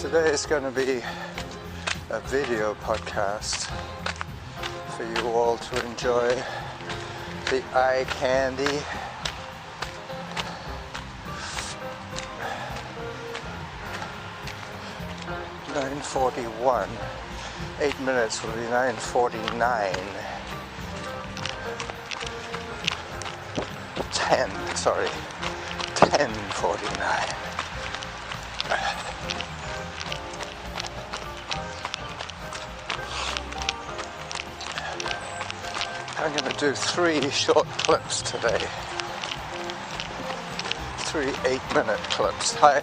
Today is going to be a video podcast for you all to enjoy the eye candy. (9:41). 8 minutes will be 9:49. 10:49. I'm going to do 3 short clips today. 3 8-minute clips. I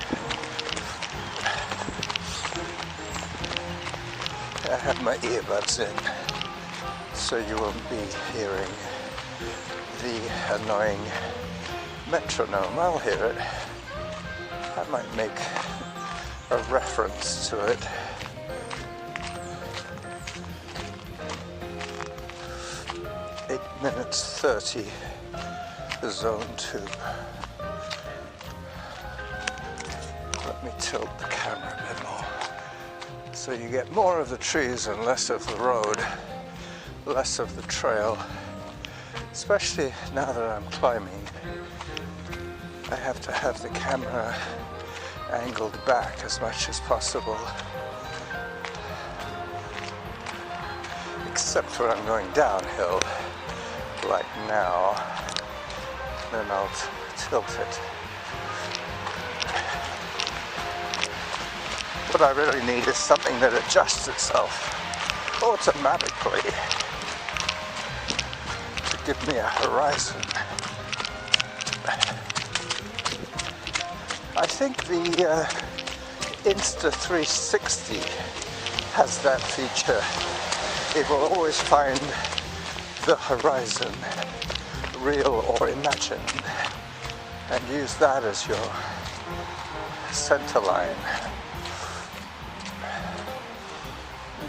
have my earbuds in, so you won't be hearing the annoying metronome. I'll hear it. I might make a reference to it. Minutes 30, zone 2. Let me tilt the camera a bit more so you get more of the trees and less of the road, less of the trail. Especially now that I'm climbing, I have to have the camera angled back as much as possible, except when I'm going downhill. Like now, then I'll tilt it. What I really need is something that adjusts itself automatically to give me a horizon. I think the Insta360 has that feature. It will always find the horizon, real or imagined, and use that as your center line.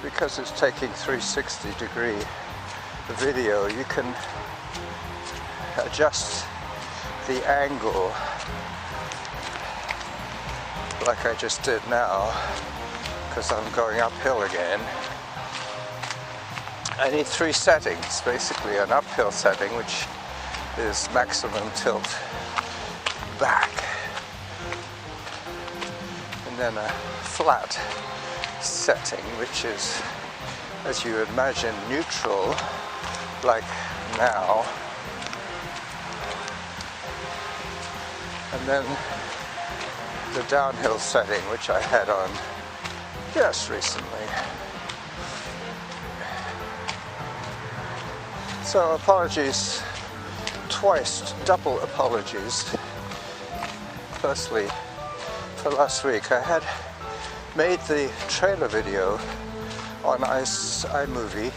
Because it's taking 360-degree video, you can adjust the angle like I just did now, because I'm going uphill again. I need 3 settings, basically an uphill setting, which is maximum tilt back, and then a flat setting, which is, as you imagine, neutral, like now, and then the downhill setting, which I had on just recently. So apologies twice, double apologies. Firstly, for last week, I had made the trailer video on iMovie,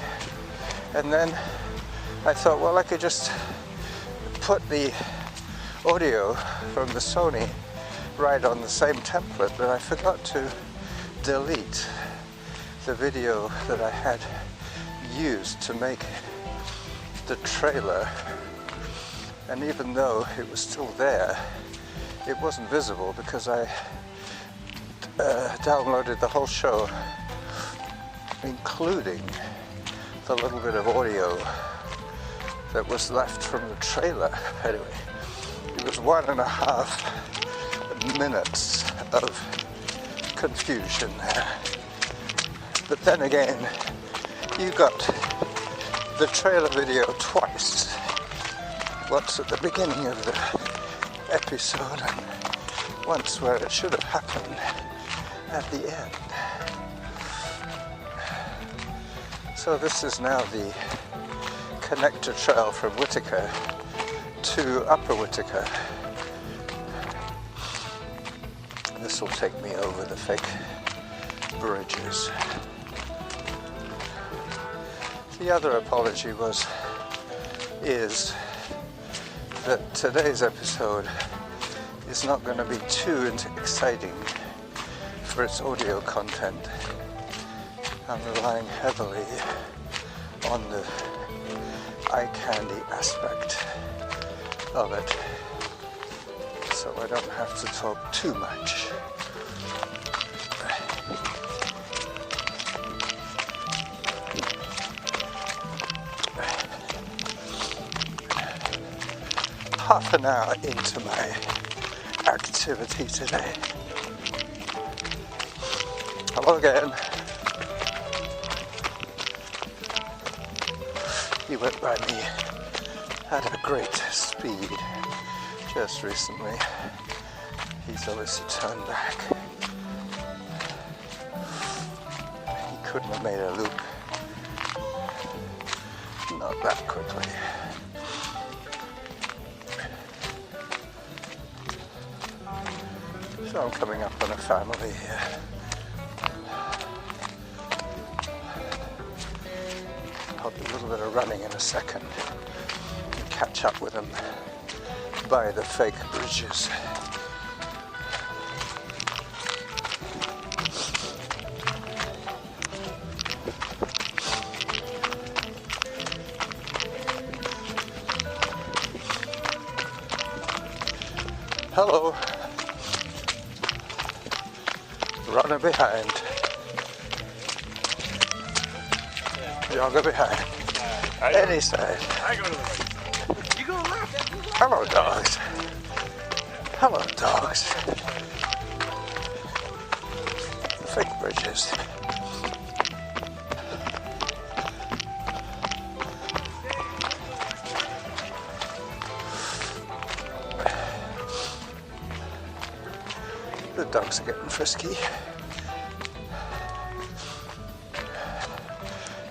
and then I thought, well, I could just put the audio from the Sony right on the same template, but I forgot to delete the video that I had used to make the trailer, and even though it was still there, it wasn't visible because I downloaded the whole show, including the little bit of audio that was left from the trailer. Anyway, it was 1.5 minutes of confusion there. But then again, you got the trailer video twice. Once at the beginning of the episode and once where it should have happened at the end. So this is now the connector trail from Whitaker to Upper Whitaker. This will take me over the fake bridges. The other apology is that today's episode is not going to be too exciting for its audio content. I'm relying heavily on the eye candy aspect of it, so I don't have to talk too much. half an hour into my activity today. Hello again. He went by me at a great speed just recently. He's obviously turned back. He couldn't have made a loop. Not that quickly. So I'm coming up on a family here. I'll do a little bit of running in a second and catch up with them by the fake bridges. Hello. Runner behind. Younger behind. Any side. I go to the right. You go left. Hello, dogs. Hello, dogs. The fake bridges. The dogs are getting frisky.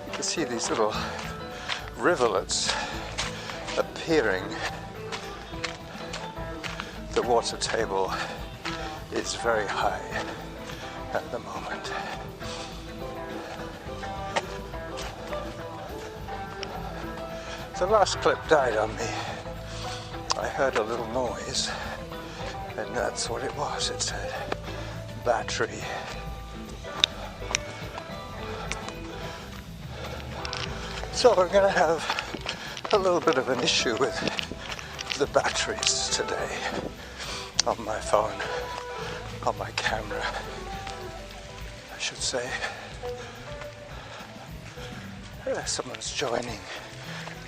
You can see these little rivulets appearing. The water table is very high at the moment. The last clip died on me. I heard a little noise, and that's what it was. It said battery. So we're going to have a little bit of an issue with the batteries today on my phone, on my camera, I should say. Someone's joining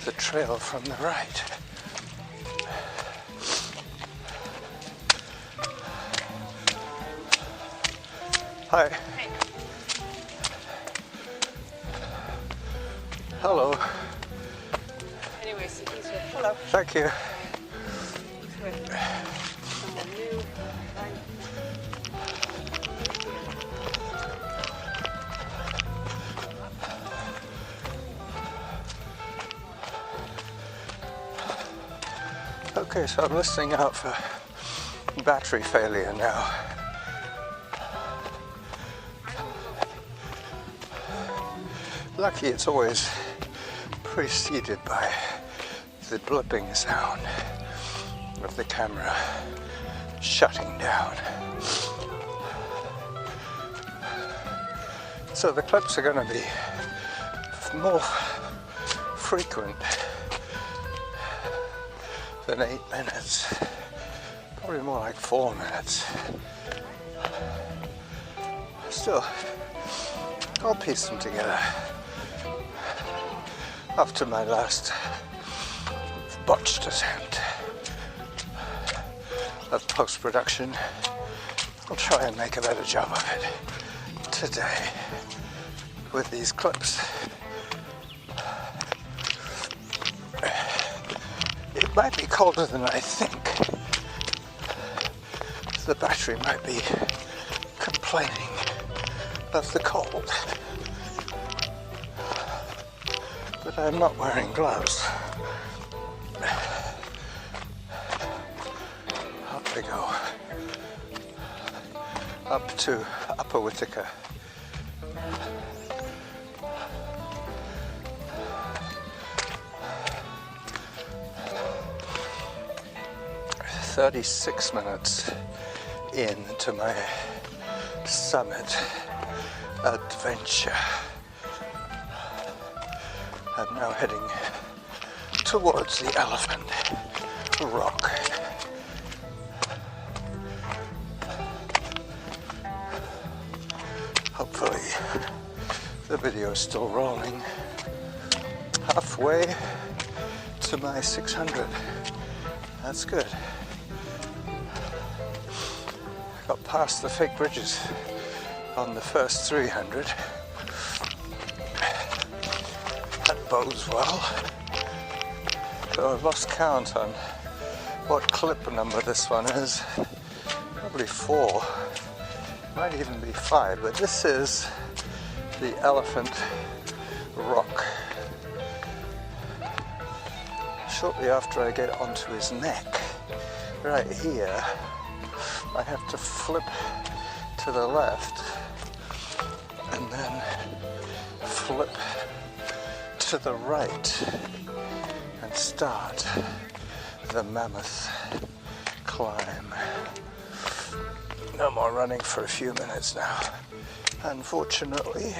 the trail from the right. Hi. Hey. Hello. Anyways, he's with, hello. Thank you. He's with someone new. Okay, so I'm listening out for battery failure now. Lucky it's always preceded by the blipping sound of the camera shutting down. So the clips are going to be more frequent than 8 minutes, probably more like 4 minutes. Still, I'll piece them together. After my last botched attempt of post-production, I'll try and make a better job of it today with these clips. It might be colder than I think. The battery might be complaining of the cold. But I'm not wearing gloves. Up we go. Up to Upper Whittaker. "36 minutes into my summit adventure. I'm now heading towards the Elephant Rock. Hopefully the video is still rolling. Halfway to my 600 That's good. Got past the fake bridges on the first 300. That bodes well. So I've lost count on what clip number this one is. Probably 4. Might even be 5, but this is the Elephant Rock. Shortly after I get onto his neck, right here, I have to flip to the left and then flip to the right and start the mammoth climb. No more running for a few minutes now, unfortunately.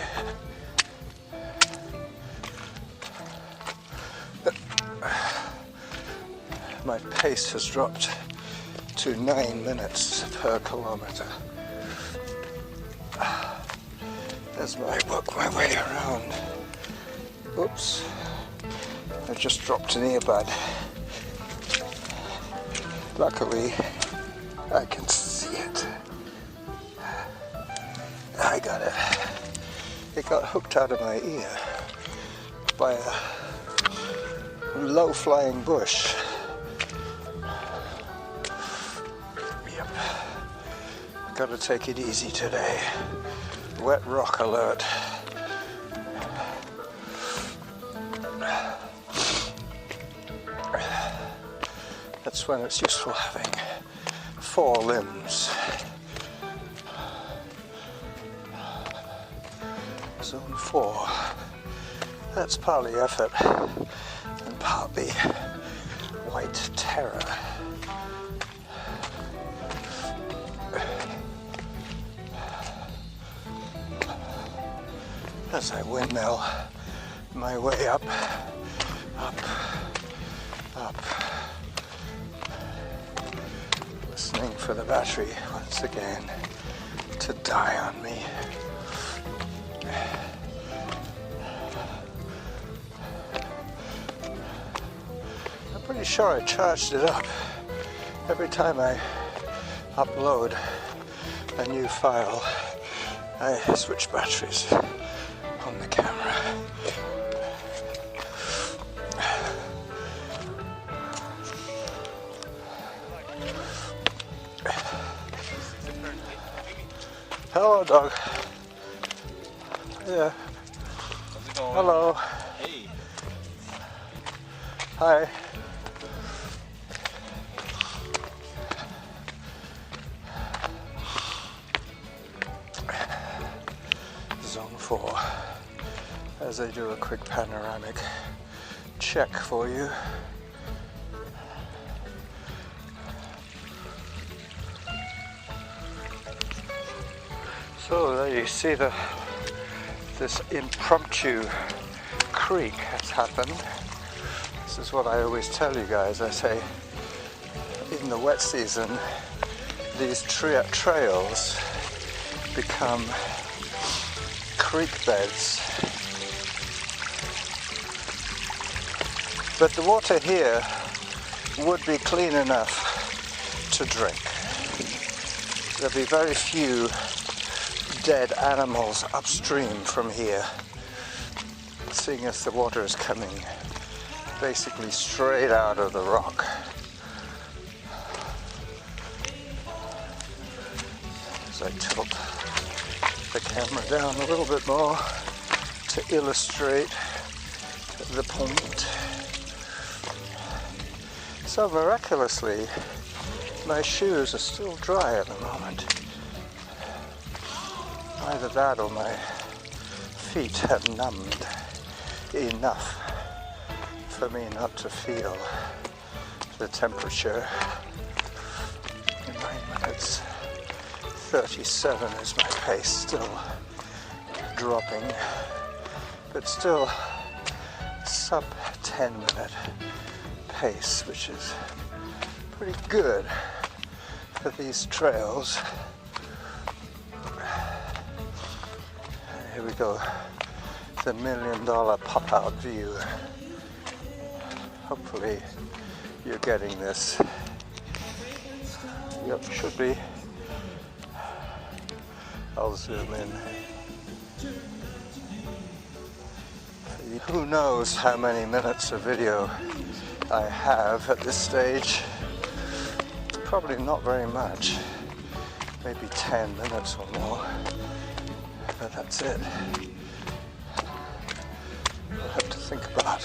My pace has dropped to 9 minutes per kilometer. As I work my way around. Oops, I just dropped an earbud. Luckily, I can see it. I got it. It got hooked out of my ear by a low-flying bush. Yep. Gotta take it easy today. Wet rock alert. That's when it's useful having 4 limbs. Zone 4. That's partly effort and partly white terror. As I windmill my way up, up, up. Listening for the battery once again to die on me. I'm pretty sure I charged it up. Every time I upload a new file, I switch batteries on the camera. Hello, dog. Yeah. How's it going? Hello. Hey. Hi. Zone 4. As I do a quick panoramic check for you. So there you see this impromptu creek has happened. This is what I always tell you guys. I say in the wet season these trails become creek beds. But the water here would be clean enough to drink. There'll be very few dead animals upstream from here, seeing as the water is coming basically straight out of the rock. As I tilt the camera down a little bit more to illustrate the point. So miraculously, my shoes are still dry at the moment. Either that or my feet have numbed enough for me not to feel the temperature. 9 minutes 37 is my pace, still dropping, but still sub 10-minute pace, which is pretty good for these trails. Here we go, the $1 million pop-out view. Hopefully you're getting this. Yep, should be. I'll zoom in. Who knows how many minutes of video I have at this stage. Probably not very much. Maybe 10 minutes or more. But that's it. I'll have to think about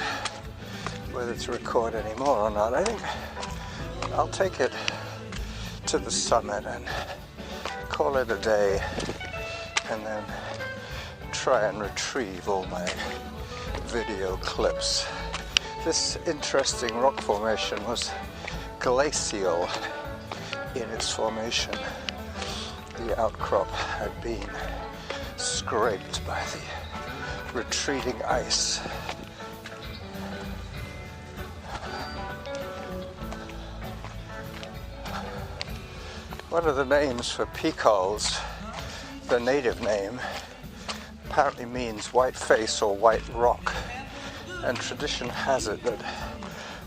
whether to record any more or not. I think I'll take it to the summit and call it a day, and then try and retrieve all my video clips. This interesting rock formation was glacial in its formation. The outcrop had been scraped by the retreating ice. One of the names for Pecols, the native name, apparently means white face or white rock, and tradition has it that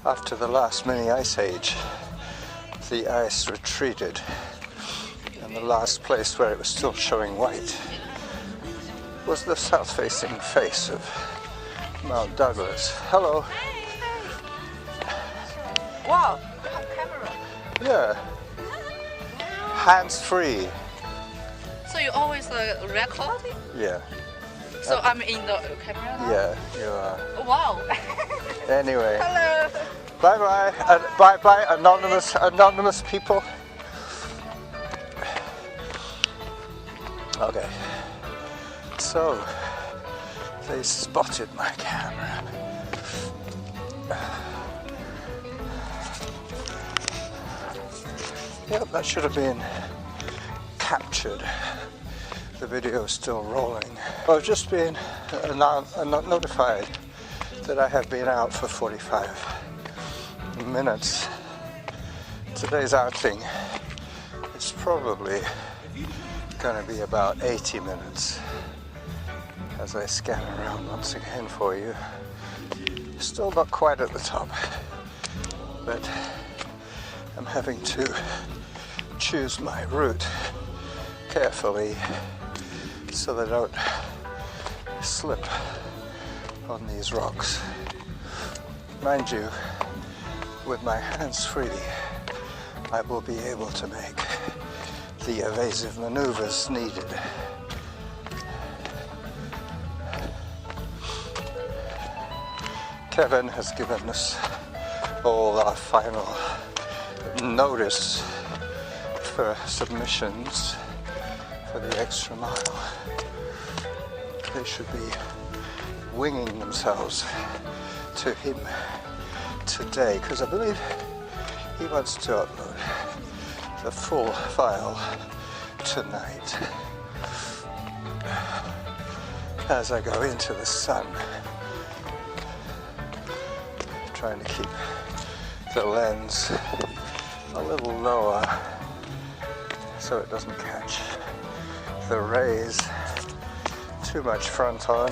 after the last mini ice age the ice retreated, and the last place where it was still showing white was the south-facing face of Mount Douglas. Hello. Wow, you have camera. Yeah. Hands-free. So you always recording? Yeah. So I'm in the camera now? Yeah, you are. Wow. Anyway. Hello. Bye-bye. Bye-bye, anonymous people. Okay. So, they spotted my camera. Yep, that should have been captured. The video is still rolling. I've just been notified that I have been out for 45 minutes. Today's outing is probably going to be about 80 minutes as I scan around once again for you. Still not quite at the top, but I'm having to choose my route carefully so that I don't slip on these rocks. Mind you, with my hands free, I will be able to make the evasive maneuvers needed. Kevin has given us all our final notice for submissions for the extra mile. They should be winging themselves to him today, because I believe he wants to upload the full file tonight as I go into the sun, trying to keep the lens a little lower so it doesn't catch the rays too much front on.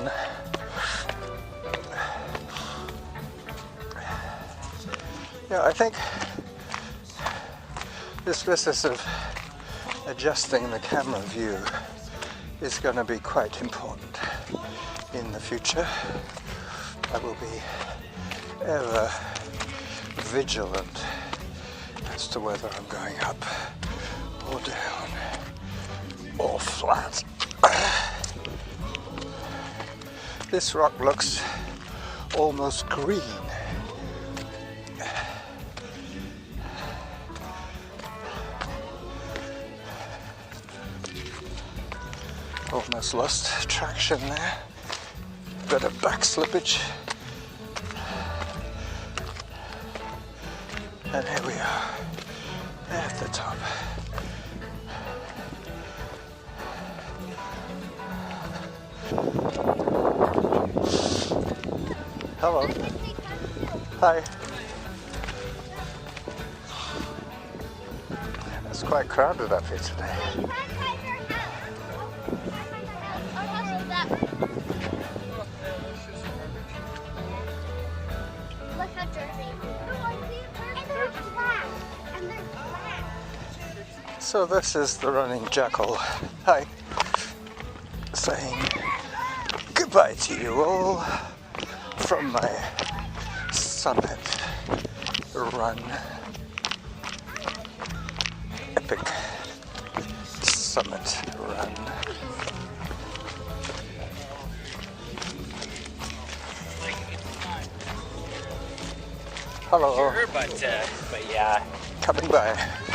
Yeah, I think this business of adjusting the camera view is going to be quite important in the future. I will be ever vigilant as to whether I'm going up or down or flat. This rock looks almost green. Almost lost traction there. Bit of back slippage. And here we are at the top. Hello. Hi. It's quite crowded up here today. Look how dirty. So this is the running Jackal. Hi. Saying goodbye to you all from my summit run. Epic summit run. Hello. Sure, but yeah. Coming by.